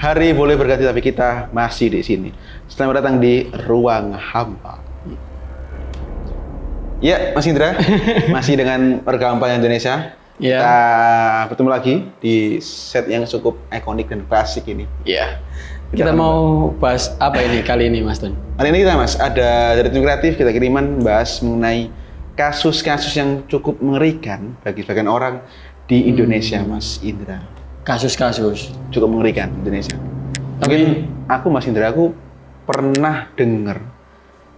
Hari boleh berganti tapi kita masih di sini. Selamat datang di Ruang Hampa. Ya, Mas Indra, masih dengan Warga Hampa Indonesia. Ya. Kita bertemu lagi di set yang cukup ikonik dan klasik ini. Iya. Kita mau bahas apa ini kali ini, Mas Tun? Hari ini kita, Mas, ada dari tim kreatif kita kiriman bahas mengenai kasus-kasus yang cukup mengerikan bagi sebagian orang di Indonesia, Mas Indra. Kasus-kasus Cukup mengerikan Indonesia. Mungkin aku, Mas Indra, aku pernah dengar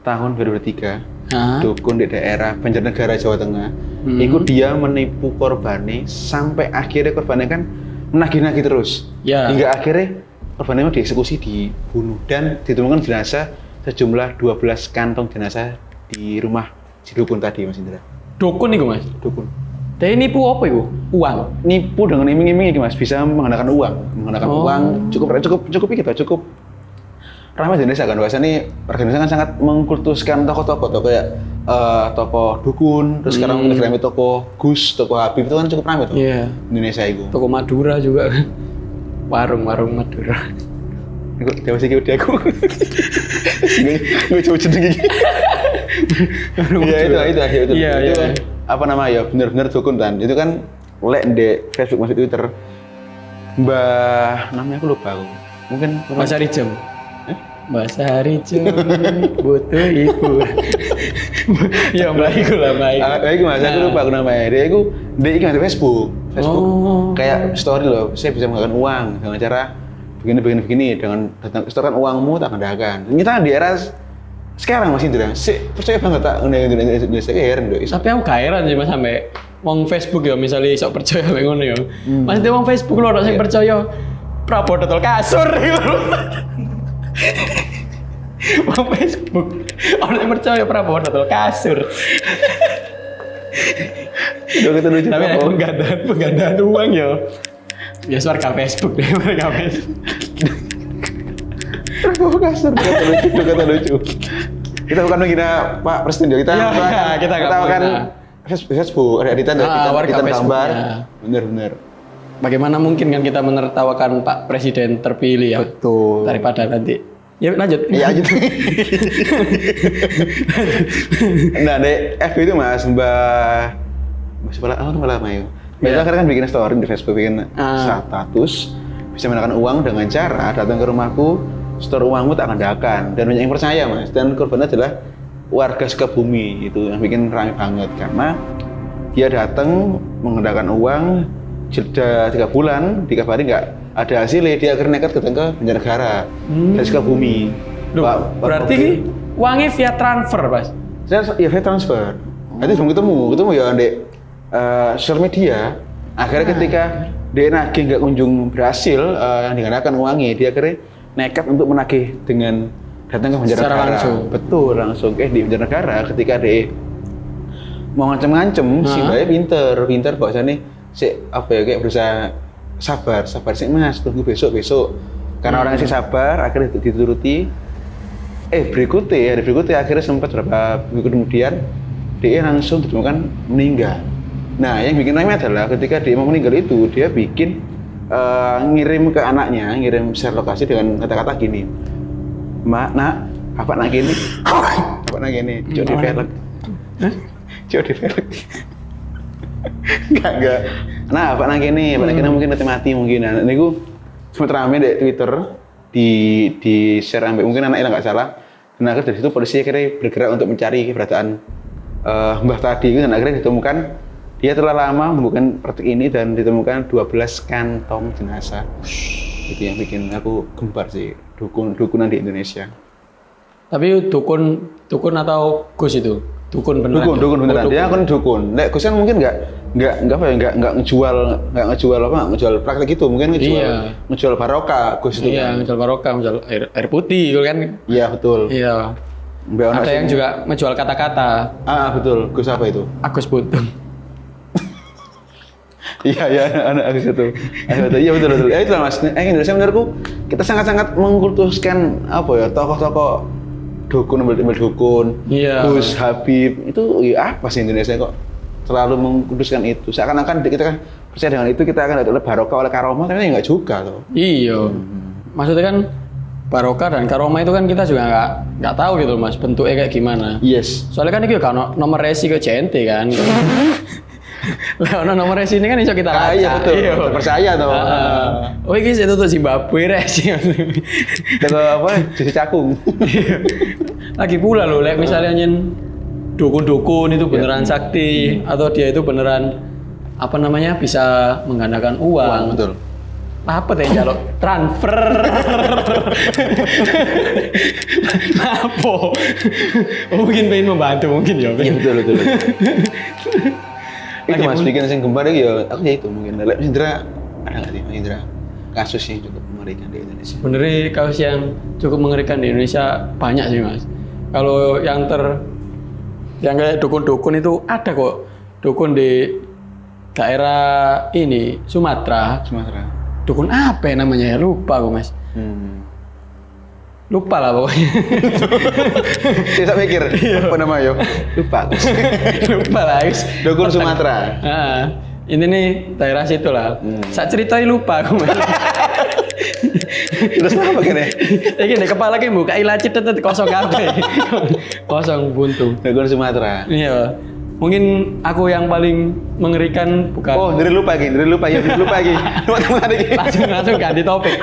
tahun 2003 dukun di daerah Banjarnegara, Jawa Tengah. Itu dia menipu korbannya sampai akhirnya korbannya kan menagih-nagih terus. Ya. Hingga akhirnya korbannya dieksekusi, dibunuh dan ditemukan jenazah sejumlah 12 kantong jenazah di rumah si dukun tadi, Mas Indra. Dukun itu, Mas? Dukun. Tapi nipu apa itu? Uang? Nipu dengan iming-iming, Mas, bisa menggunakan uang. Menggunakan uang cukup ramai di Indonesia kan, biasanya warga Indonesia kan sangat mengkultuskan tokoh-tokoh kayak tokoh dukun, terus sekarang Instagramnya tokoh Gus, tokoh Habib itu kan cukup ramai tuh. Iya. Indonesia itu. Toko Madura juga kan. Warung Madura. Aku dia masih kira aku. Gue coba jeneng iki. Iya itu. Iya. Apa namanya ya, bener-bener dukun kan. Itu kan lek di Facebook masuk Twitter. Mbah namanya aku lupa aku. Mungkin Mas Harijem. Mas Harijem butuh ibu. Ya Mbak Iku lah, Mbak Iku. Iku Mas, aku lupa aku namanya. Dia itu di Facebook. Kayak story loh, saya bisa menggunakan uang dengan cara begini dengan setorkan uangmu tak kendakan. Kita di era sekarang Mas Indra, percaya banget tak Indonesia heran doi. Tapi aku gak heran sih Mas sampai wong Facebook ya misalnya sok percaya sampai ngono ya. Mas wong Facebook lho orang sing percaya Prabowo dodol kasur gitu. Wong Facebook orang yang percaya Prabowo dodol kasur. Tapi ada penggandaan uang ya. Ya warga Facebook deh, warga Facebook. Prabowo kasur, kata lucu. Kita bukan menghina Pak Presiden, kita akan Facebook, ada editan gambar. Bener. Bagaimana mungkin kan kita menertawakan Pak Presiden terpilih ya? Betul. Daripada nanti. Ya lanjut. Iya lanjut. Nah, di FB itu Mas, Mbak lama ya. Mbak akhirnya kan bikin story di Facebook, bikin status bisa menggunakan uang dengan cara datang ke rumahku, store uangmu tak kendakan, dan banyak yang percaya Mas. Dan korbannya adalah warga Sukabumi, itu yang bikin ramai banget karena dia datang mengendakan uang jeda 3 bulan, dikabari nggak ada hasilnya, dia akhirnya nekat datang ke Banjarnegara dari Sukabumi. Berarti uangnya via transfer, Mas? Iya, via transfer. Nanti belum ketemu ya di sosial media. Akhirnya ketika dia nagih nggak kunjung berhasil yang digunakan uangnya, dia akhirnya nekat untuk menagih dengan datang ke Banjarnegara. Secara langsung? Betul, langsung di Banjarnegara. Ketika dia mau ngancem-ngancem, si Mbaknya pinter bahwasannya kayak berusaha sabar sih Mas, tunggu besok. Karena orang yang sabar, akhirnya dituruti. Hari berikutnya akhirnya sempat beberapa minggu kemudian dia langsung ditemukan meninggal. Nah, yang bikin ramai adalah ketika dia mau meninggal itu, dia bikin ngirim ke anaknya, ngirim share lokasi dengan kata-kata gini, nak, apa nak gini, cok di velg, enggak, nah apa nak gini mungkin mati mungkin, nah ini gue sempat ramai di Twitter, di share sampai mungkin anaknya nggak salah, dan akhirnya dari situ polisi akhirnya bergerak untuk mencari keberadaan mbah tadi, dan akhirnya ditemukan. Dia telah lama membuka praktik ini dan ditemukan 12 kantong jenazah. Itu yang bikin aku gempar sih, dukunan di Indonesia. Tapi dukun atau Gus itu? Dukun beneran? Dukun beneran. Dia kan dukun. Nek Gus kan mungkin nggak ngejual praktik itu, mungkin ngejual barokah Gus itu. Iya, ngejual barokah, ngejual air putih gitu kan. Iya, betul. Iya. Ada yang juga ngejual kata-kata. Betul. Gus apa itu? Agus Buntung. Iya, anak Agus itu. Iya betul. Ya itulah Mas. Indonesia menurutku kita sangat-sangat mengkultuskan tokoh-tokoh dukun, Gus, Habib. Itu apa sih Indonesia kok selalu mengkultuskan itu? Seakan-akan kita kan percaya dengan itu kita akan ada barokah oleh karomah, ternyata nggak juga loh. Iya. maksudnya kan barokah dan karomah itu kan kita juga nggak tahu gitu mas bentuknya kayak gimana. Yes. Soalnya kan itu kan nomor resi ke CNT kan. Lah nomor resi ini kan bisa kita lacak. Iya betul. Percaya toh. Oh ini itu tuh Zimbabwe resi. Dengan apa? Jadi cakung. Lagi pula loh, misalnya nyen dukun-dukun itu beneran sakti atau dia itu beneran apa namanya bisa menggandakan uang. Betul. Apa teh jaluk transfer? Apa? Oh, mungkin pengen membantu mungkin ya. Iya betul. Itu mas bikin sing gembar ya, aku ya itu mungkin. Lek Indra ada nggak sih Indra kasus yang cukup mengerikan di Indonesia? Sebenarnya kasus yang cukup mengerikan di Indonesia banyak sih mas. Kalau yang kayak dukun-dukun itu ada kok dukun di daerah ini Sumatera. Dukun apa ya namanya ya? Lupa aku mas. Lupa lah pokoknya. Saya mikir apa namanya yo? Lupa. Lupa lah guys. Dukun Sumatera. Ini nih daerah situ lah. Saat ceritain lupa aku mas. Terus apa kene? Ini di kepala ki buka ilaci tetep kosong kabeh. Kosong buntu. Dukun Sumatera. Iya. Mungkin aku yang paling mengerikan bukan. Oh, dari lupa lagi. Langsung ganti topik.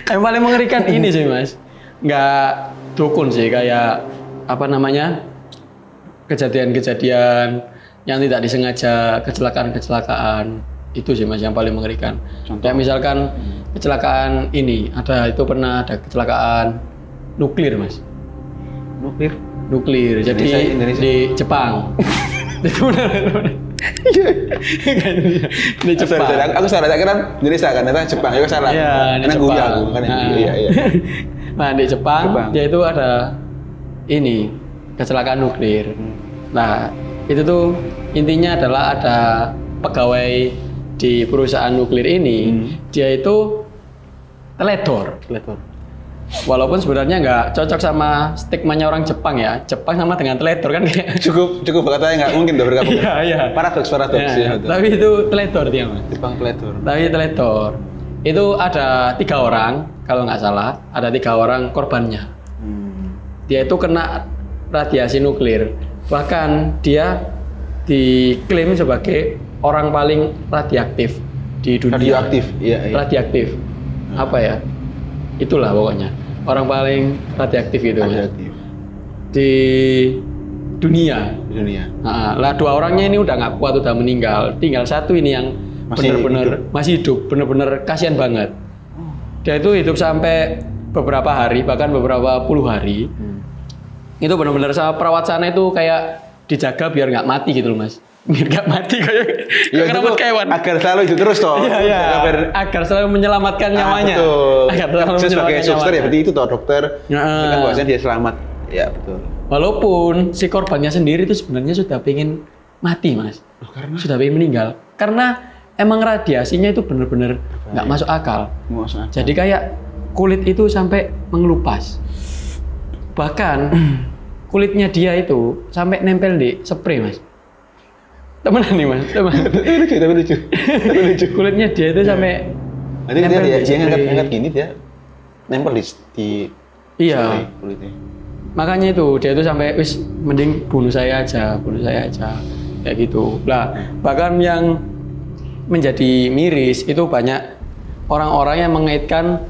Yang paling mengerikan ini sih mas, nggak dukun sih kayak apa namanya kejadian-kejadian yang tidak disengaja, kecelakaan itu sih mas yang paling mengerikan. Contoh? Kayak misalkan kecelakaan ini itu pernah ada kecelakaan nuklir mas. Nuklir. Jadi Indonesia. Di Jepang. Itu benar. Di Jepang. Aku salah kan Indonesia kan, ternyata Jepang. Aku salah. Iya, di Jepang. Aku kan iya. Nah, di Jepang dia itu ada ini kecelakaan nuklir. Nah, itu tuh intinya adalah ada pegawai di perusahaan nuklir ini, dia itu teledor. Walaupun sebenarnya nggak cocok sama stigmanya orang Jepang ya. Jepang sama dengan teledor kan kayak cukup berkatanya nggak mungkin udah bergabung. Iya. Paradoks ya. Tapi itu teledor dia mas. Jepang teledor. Tapi teledor. Itu ada 3 orang kalau nggak salah. Ada 3 orang korbannya. Dia itu kena radiasi nuklir. Bahkan dia diklaim sebagai orang paling radioaktif di dunia. Radioaktif. Apa ya? Itulah pokoknya orang paling radioaktif gitu di dunia. Nah, lah 2 orangnya ini udah nggak kuat, udah meninggal. Tinggal 1 ini yang benar-benar masih hidup, benar-benar kasihan banget. Dia itu hidup sampai beberapa hari, bahkan beberapa puluh hari. Itu benar-benar sama perawat sana itu kayak dijaga biar nggak mati gitu loh mas. Biar nggak mati kayak rambut kewan. Agar selalu itu terus toh. Iya. Agar selalu menyelamatkan nyawanya. Betul. Agar selalu sebagai suster ya berarti itu toh dokter. Kan bahwasanya dia selamat. Ya betul. Walaupun si korbannya sendiri itu sebenarnya sudah pengen mati mas. Sudah pengen meninggal. Karena emang radiasinya itu benar-benar nggak masuk akal. Jadi kayak kulit itu sampai mengelupas. Bahkan kulitnya dia itu sampai nempel di spray mas. Temenan nih mas, tapi lucu. Kulitnya dia itu sampai nempel dia ngangkat gini dia nempel di iya kulitnya. Makanya itu dia itu sampai wis mending bunuh saya aja kayak gitu. Lah bahkan yang menjadi miris itu banyak orang-orang yang mengaitkan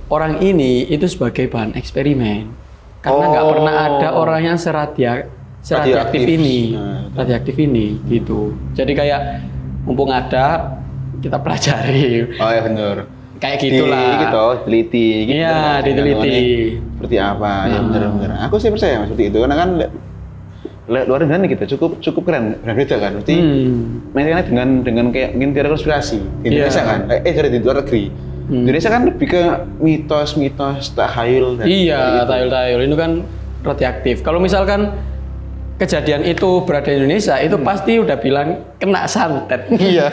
orang ini itu sebagai bahan eksperimen karena nggak pernah ada orang yang radioaktif ini gitu. Jadi kayak mumpung ada kita pelajari. Oh ya benar. Kayak gitulah. Gitu, teliti. Gitu, iya, diteliti. Seperti apa? Ya benar. Aku sih percaya seperti itu karena kan luar negeri kita cukup keren, berbeda kan. Berarti mainnya dengan kayak mungkin teori konspirasi di Indonesia kan. Dari di luar negeri. Indonesia kan lebih ke mitos, tahayul. Iya, tahayul itu kan radioaktif. Kalau misalkan kejadian itu berada di Indonesia, itu pasti udah bilang kena santet. Iya.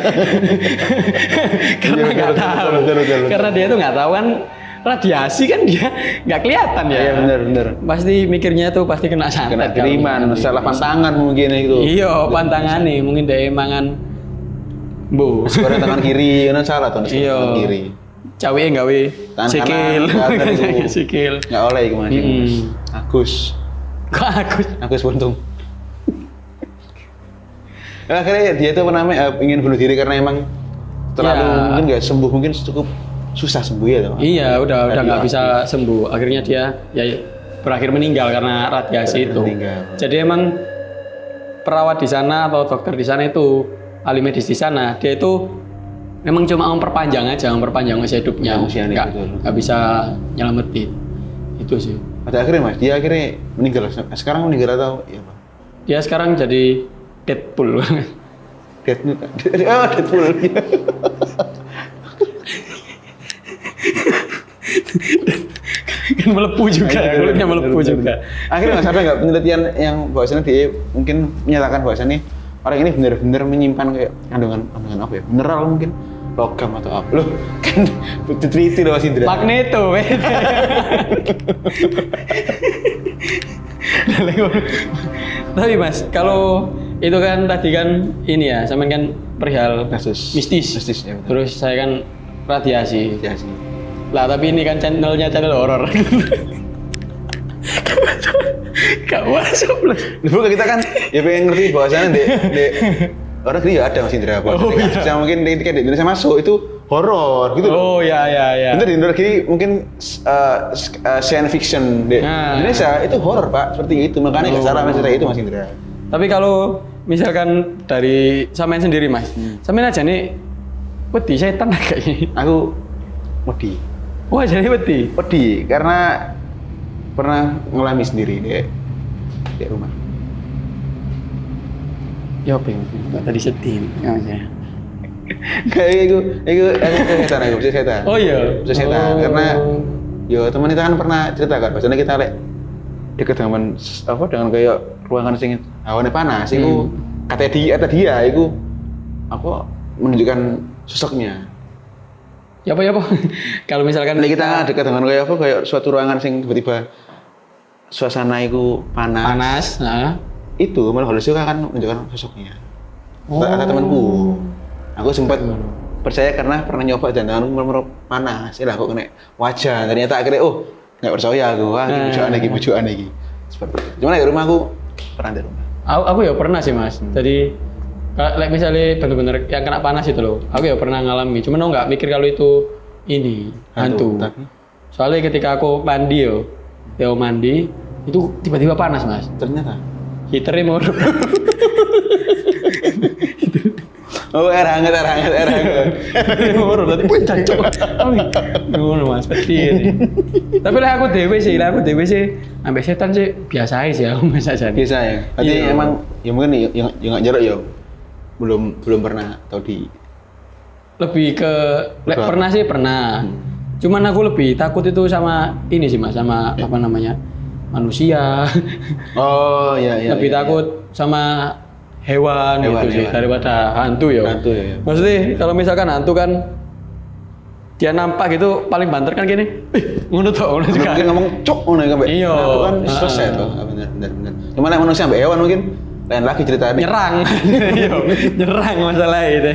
Karena nggak tahu. Karena dia tuh nggak tahu kan radiasi kan dia nggak kelihatan ya. Iya benar. Pasti mikirnya tuh pasti kena santet. Kena kiriman, salah pantangan mungkin itu. Iya, pantangan nih, mungkin dia mangan bu. Sekarang tangan kiri, kan salah tuh tangan kiri. Cawike gawe Tangan sikil. kanan, kanan itu. Sikil. Nggak oleh iku Mas. Agus. Kok aku Agus Buntung. Ya, akhirnya dia itu ingin bunuh diri karena emang terlalu Ya. mungkin nggak sembuh, mungkin cukup susah sembuh ya toh. Iya, udah nggak Radioaktif. bisa sembuh. Akhirnya dia ya berakhir meninggal karena radiasi itu. Meninggal. Jadi emang perawat di sana atau dokter di sana itu, ahli medis di sana, dia itu memang cuma memperpanjang masa hidupnya. Ya, usianya, Nggak betul. nggak bisa nyelamatin. Itu sih. Pada akhirnya Mas, dia akhirnya meninggal. Sekarang meninggal atau ya Pak? Dia sekarang jadi Deadpool. Deadpool. Oh, Deadpool. Kan melepu juga, Iya, kulitnya melepu betul, juga. betul. Akhirnya Mas ada nggak penelitian yang bahwasannya dia mungkin menyatakan bahwasannya orang ini benar-benar menyimpan kayak kandungan apa ya? Mineral mungkin, logam atau apa? Loh, kan diteliti loh Mas Indra. Magneto, Tapi Mas, kalau itu kan tadi kan ini ya, sampean kan perihal Kasus mistis. mistis ya, betul. Terus saya kan radiasi. Ya sih. Lah tapi ini kan channelnya channel horor. Gak masuk lah. Bukan kita kan ya pengen ngerti bahwasannya di orang gini ya ada Mas Indra. Oh, iya. Yang mungkin ketika di Indonesia masuk itu horor gitu loh. Oh ya ya ya. Bener di Indonesia mungkin science fiction di Nah. Indonesia itu horor Pak, seperti itu. Makanya nggak salah Mas Indra itu Mas Indra. Tapi kalau misalkan dari sampean sendiri Mas, sampean aja nih wedi setan kayaknya. Aku wedi. Wah jadi wedi. Wedi karena pernah ngalami sendiri di rumah. Ya apa yang tadi sedih ya Mas ya. Kayak aku setan aku bisa setan. Oh iya. Bisa setan karena yo teman kita kan pernah cerita kan, bahwasanya kita deket dengan kayak ruangan sing hawane panas, itu kata dia, itu aku menunjukkan sosoknya. Ya apa? Kalau misalkan Nek kita dekat dengan kayak suatu ruangan sing tiba-tiba suasana itu panas. nah. Itu malah halus juga kan menunjukkan sosoknya. Oh. Kata temanku. Aku sempat percaya karena pernah nyoba dan tanganku benar panas. Ya lah kok kena wajah. Ternyata akhirnya nggak percaya aku. Wah, ini bujukan lagi. Seperti itu. Cuman di rumah aku pernah di rumah. Aku ya pernah sih Mas. Jadi misalnya bener-bener yang kena panas itu loh. Aku ya pernah ngalami. Cuman aku nggak mikir kalau itu ini hantu. Tapi Soalnya ketika aku mandi mandi itu tiba-tiba panas Mas. ternyata Heaternya mau oh air hangat. Moro berarti puncak cok. Ngono Mas, pasti. Tapi lah aku dhewe sih, ambek setan sih biasa aja sih aku Mas aja. biasa ya. Berarti Iya. emang ya mungkin yang nggak jarak ya. Belum pernah atau di Lebih ke Berapa? pernah sih pernah. Cuman aku lebih takut itu sama ini sih Mas, sama apa namanya? Manusia. oh iya. Lebih takut sama hewan gitu sih hewan. daripada hantu ya. Hantu ya. Maksudnya kalau misalkan hantu kan dia nampak gitu paling banter kan gini. Ngono tok ngono juga. Mungkin ngomong cok ngono ya Mbak. Iya. Nah, itu kan Ah. selesai tuh. Benar. Cuman yang manusia mbak hewan mungkin lain lagi ceritanya. Nyerang. Iya, nyerang masalah itu.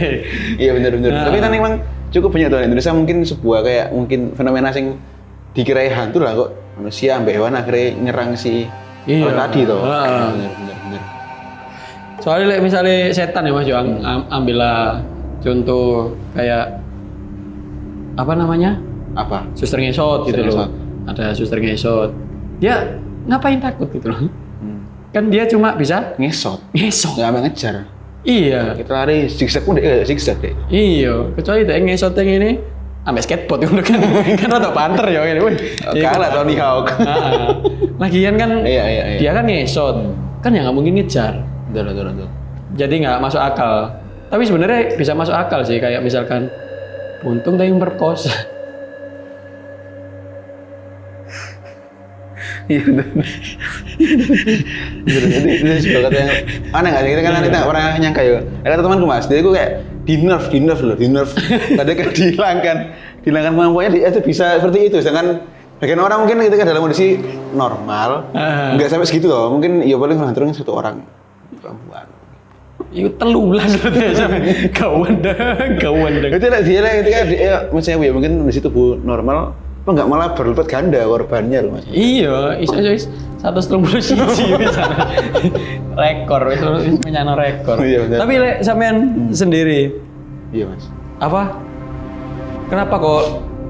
Iya benar. Nah. Tapi kan memang cukup banyak tuh di Indonesia mungkin sebuah kayak mungkin fenomena sing dikira hantu lah kok manusia mbak hewan akhirnya nyerang si Iya. orang tadi tuh. Ah. Benar. Soalnya misalnya setan ya Mas Jo, ambillah contoh kayak apa namanya? Apa? Suster ngesot gitu Suster loh. ngesot. Ada suster ngesot. Dia ngapain takut gitu loh. Hmm. Kan dia cuma bisa Ngesot. ngesot. Nggak mau ngejar. Iya. Kita lari zigzag pun zigzag deh. Iya, kecuali dia ngesot yang ini ambek skateboard ngono kan. Kan rada panter ya ngene. Wih. Kalah Tony Hawk. Heeh. Lagian kan Iya. dia kan ngesot. Kan ya nggak mungkin ngejar. Betul. Jadi nggak masuk akal. Tapi sebenarnya bisa masuk akal sih, kayak misalkan untung dia yang berkosa. Iya benar. Itu sebuah kata yang aneh nggak sih? Kita kan kita orang nyangka ya. Ada temanku Mas, dia itu kayak di nerf. Tadi kan dihilangkan kemampuannya dia itu bisa seperti itu. Sedangkan bagian orang mungkin ketika dalam kondisi normal nggak sampai segitu loh. Mungkin ya paling nganterin satu orang perempuan. Itu 13 berarti kawan dah. Itu lah dia lah ketika dia misalnya ya mungkin di situ tubuh normal, apa nggak malah berlipat ganda korbannya loh mas? Iya, is 131 misalnya. Rekor, itu menyano rekor. Iya, benar. Tapi lek sampean sendiri, Iya mas. apa? Kenapa kok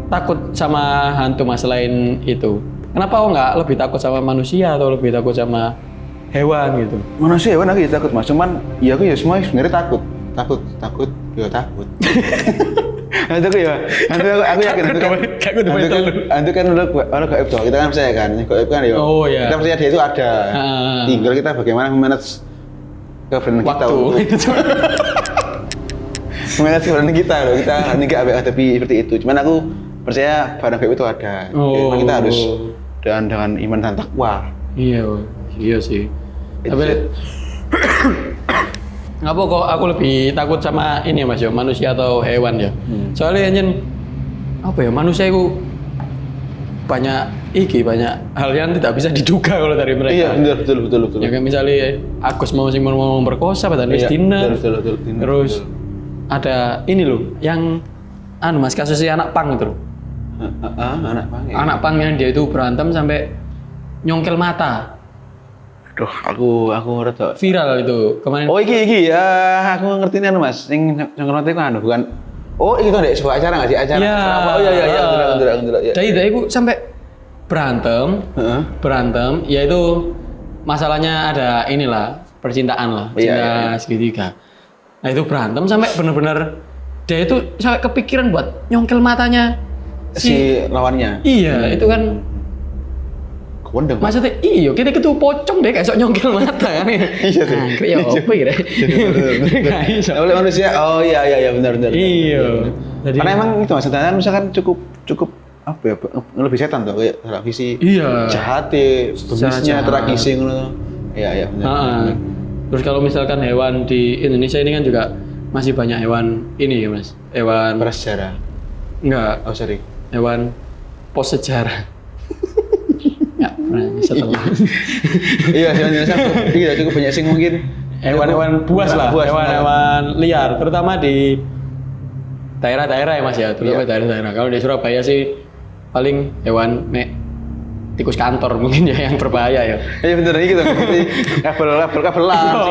takut sama hantu mas selain itu? Kenapa kok nggak lebih takut sama manusia atau lebih takut sama hewan gitu? Manusia hewan aku ya takut mas, cuman ya aku ya semua sebenarnya takut. Takut. Hantu aku ya, aku yakin hantu kan udah gaib toh. Kita kan percaya kan, gaib kan ya. Oh iya. Kita percaya dia itu ada. Tinggal kita bagaimana manage kebenaran kita untuk manage kebenaran kita loh. Kita nggak hadapi seperti itu. Cuman aku percaya barang gaib itu ada. Memang kita harus dengan iman dan takwa. Iya sih. Tapi ngapa kok aku lebih takut sama ini mas ya, manusia atau hewan ya? Soalnya anjen apa ya, manusia itu banyak hal yang tidak bisa diduga kalau dari mereka. Iya betul. Ya kayak misalnya Agus mau memperkosa padahal wis dina. Betul. Terus ada ini loh yang mas kasusnya anak pang itu loh. Anak pang. Ya. Anak pang yang dia itu berantem sampai nyongkel mata. Duh, aku rada Viral itu kemarin. Oh iki ya, aku ngerti nih mas. Sing ngerti kan bukan. Oh iki tuh ada sebuah acara nggak sih acara? Ya. Oh iya. Jadi aku sampai berantem, yaitu masalahnya ada inilah percintaan lah, cinta segitiga. Nah itu berantem sampai benar-benar dia itu sampai kepikiran buat nyongkel matanya si lawannya. Iya, itu kan kondeng. maksudnya kita ketu pocong deh kayak sok nyongkel mata kan. Iya sih. Ya apa ya? Kayak iso. Oleh manusia. Oh iya benar. Iya. Jadi karena emang itu mas, sebenarnya misalkan cukup apa ya, lebih setan tuh kayak visi jahat bisnisnya tragisi ngono. Iya benar. Terus kalau misalkan hewan di Indonesia ini kan juga masih banyak hewan ini ya mas, hewan prasejarah. Enggak. Oh sorry. Hewan pos sejarah. Setelah iya cukup banyak sing mungkin hewan-hewan buas lah, hewan-hewan liar, terutama di daerah-daerah ya mas ya, terutama daerah-daerah. Kalau di Surabaya sih paling hewan tikus kantor mungkin ya yang berbahaya ya. Iya bener gitu. Kabel lah.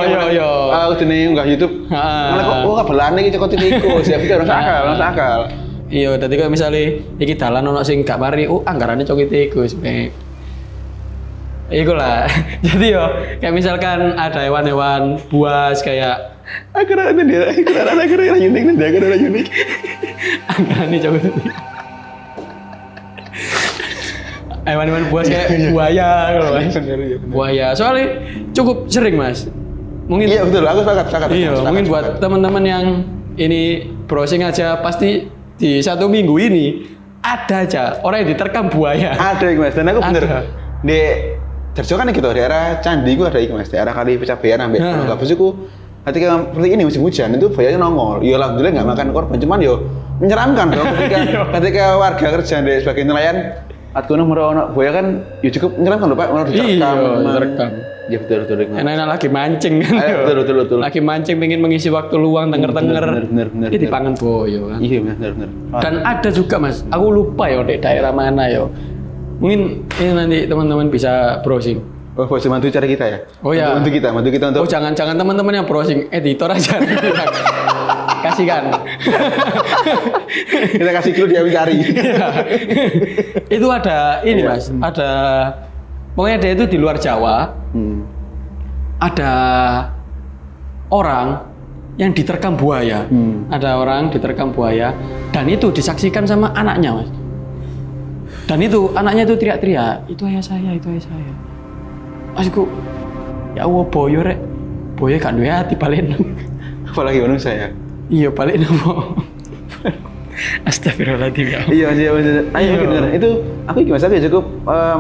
Iya. Aku jenenge nggak YouTube. Malah kok kabelan iki cekot tikus ya bener masuk akal. Iya, dadi kok misale iki dalan ono sing gak mari, anggarane cokit tikus. Iku lah. Jadi yo kayak misalkan ada hewan-hewan buas kayak akhirnya unik. Anggarane cokit tikus. Hewan-hewan buas kayak buaya kalau mas. Buaya. Soalnya cukup sering mas. Mungkin. Iya betul. Aku sepakat. Iya. Mungkin buat teman-teman yang ini browsing aja pasti di 1 minggu ini ada aja orang yang diterkam buaya. Ada mas. Dan aku bener di Jarjo kan gitu daerah Candi itu ada iki mas. Daerah kali Pecabean sampai Gabus itu. Ketika seperti ini musim hujan itu buayanya nongol. Ya alhamdulillah nggak makan korban. Cuman yo menyeramkan dong ketika warga kerja di sebagai nelayan. Atau merono buaya kan ya cukup menyeramkan loh pak, mau direkam. Ya betul. Enak lagi mancing kan. Betul. Lagi mancing pengen mengisi waktu luang tenger-tenger. Bener. Ini dipangan buaya kan. Iya bener. Dan ada juga mas, aku lupa ya di daerah mana ya. Mungkin ini nanti teman-teman bisa browsing. Oh, boleh bantu cari kita ya? Oh ya. Bantu kita untuk. Oh jangan teman-teman yang browsing, editor aja. Kasihkan. Kita kasih clue dia mencari. Itu ada ini mas, ada pokoknya dia itu di luar Jawa. Ada orang yang diterkam buaya. Ada orang diterkam buaya dan itu disaksikan sama anaknya mas. Dan itu anaknya itu teriak-teriak, itu ayah saya. Asku, ya Allah boyo rek, boyo gak duwe hati balik. Apalagi manusia ya. Iya balik nopo. Astagfirullahaladzim ya. Iya bener. Ayo bener. Itu aku gimana saja cukup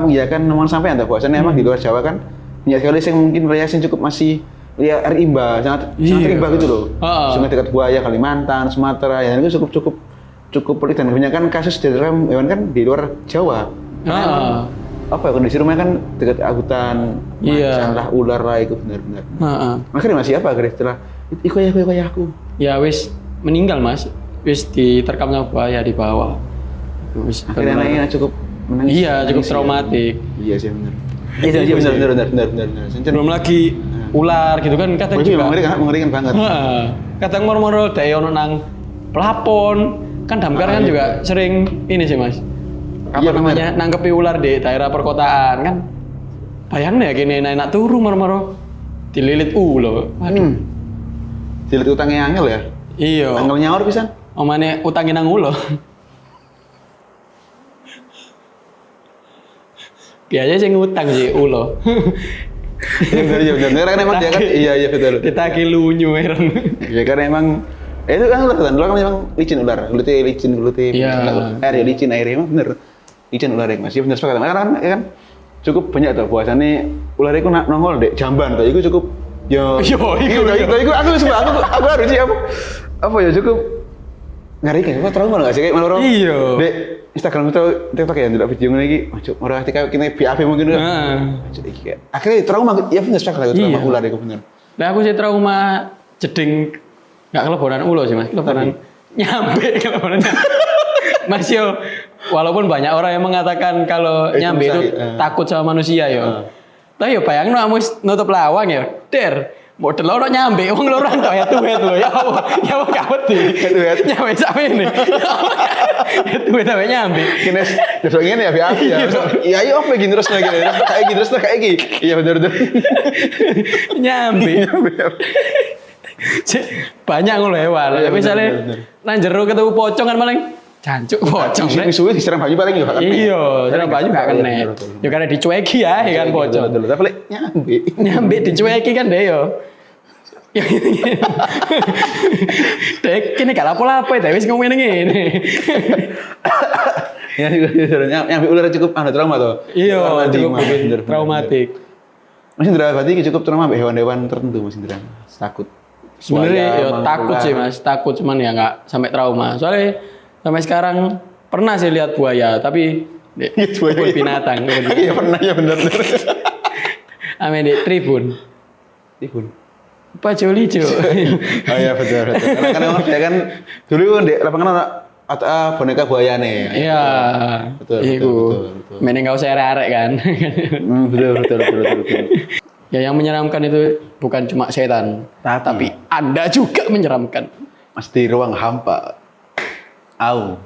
mengiyakan nomor sampai anda bahwasannya emang di luar Jawa kan banyak sekali yang mungkin variasi cukup masih ya rimba, sangat rimba gitu loh. Sungai dekat buaya Kalimantan, Sumatera, ya itu cukup pelik dan kebanyakan kasus diterkam hewan kan di luar Jawa. Apa ya kondisi rumahnya kan dekat hutan, macan lah, ular lah itu benar-benar. Akhirnya masih apa akhirnya setelah Iku ya aku. Ya wis meninggal Mas. Wis diterkam sama buaya di bawah. Wis Akhirnya anaknya cukup menangis. Iya, cukup Menangis, ya. traumatik. Iya sih benar. Iya benar. Belum lagi ular gitu kan kadang Itu juga. mengerikan banget. Heeh. Kadang moro-moro dhek ono nang plafon. Kan Damkar kan juga sering ini sih Mas. Apa Iya, namanya? Nangkepi ular di daerah perkotaan kan. Bayangin ya gini enak turu moro-moro dililit ulo. Waduh. Dililit utangnya angel ya. Iya. Angel nyaur pisan. Omane utangin nang ulo. Biasanya sih ngutang sih ulo. Iya benar. Karena emang dia kan iya betul. Ditagi lunyu heran. Ya karena emang itu kan ular kan memang licin ular. Kulitnya licin. Iya. Air ya licin airnya emang bener. Licin ular yang masih bener sepakat. Karena kan cukup banyak tuh bahasane ular itu nongol dek jamban tuh. Itu cukup yo. Itu aku harus sih apa ya cukup ngeri kan. Kok trauma enggak sih kayak malah Iya. Dek Instagram itu TikTok ya tidak video lagi. Macam orang ketika kita BAB mungkin udah. Akhirnya trauma ya bener sepakat trauma ular itu bener. Nah aku sih trauma jeding nggak kelebonan ulo sih Mas. Kelebonan nyambe kelebonan. Mas yo, walaupun banyak orang yang mengatakan kalau nyambe itu takut sama manusia yo. Tapi yo bayangno kamu nutup lawang ya, der. Mau delok nyambe wong loro tok ya tuwet lho. Ya Allah, ya Allah gak wedi. Nyambe sampe ini. Tuwet sampe nyambe. Kines besok ngene ya BAB ya. Ya ayo apa gini terus lagi. Kayak gini terus kayak gini. Iya bener. Nyambe. Banyak ngono hewan. Misalnya nang jero ketemu pocong kan paling jancuk pocong. Suwi disiram banyu paling ya. Iya, siram banyu gak kena. Ya karena dicueki ya kan pocong. Betul. Tapi nyambe. Nyambe dicueki kan deh yo. Dek, kini gak lapo-lapo ya, wis ngomong ngene. Ya nyambe ular cukup trauma tuh. Iya, cukup bikin traumatik. Mas Indra berarti cukup trauma hewan-hewan tertentu Mas Indra. Takut. Sebenarnya ya takut sih Mas, takut cuman ya nggak sampai trauma. Soalnya sampai sekarang pernah sih lihat buaya, tapi kebun binatang. Iya pernah ya benar. Ame di tribun. Baju hijau. Oh iya betul. Karena memang dia kan dulu di lapangan ada boneka buaya nih. Iya. Betul. Mending nggak usah arek kan. Betul. Ya yang menyeramkan itu bukan cuma setan, tapi Anda juga menyeramkan. Mas di ruang hampa. Au.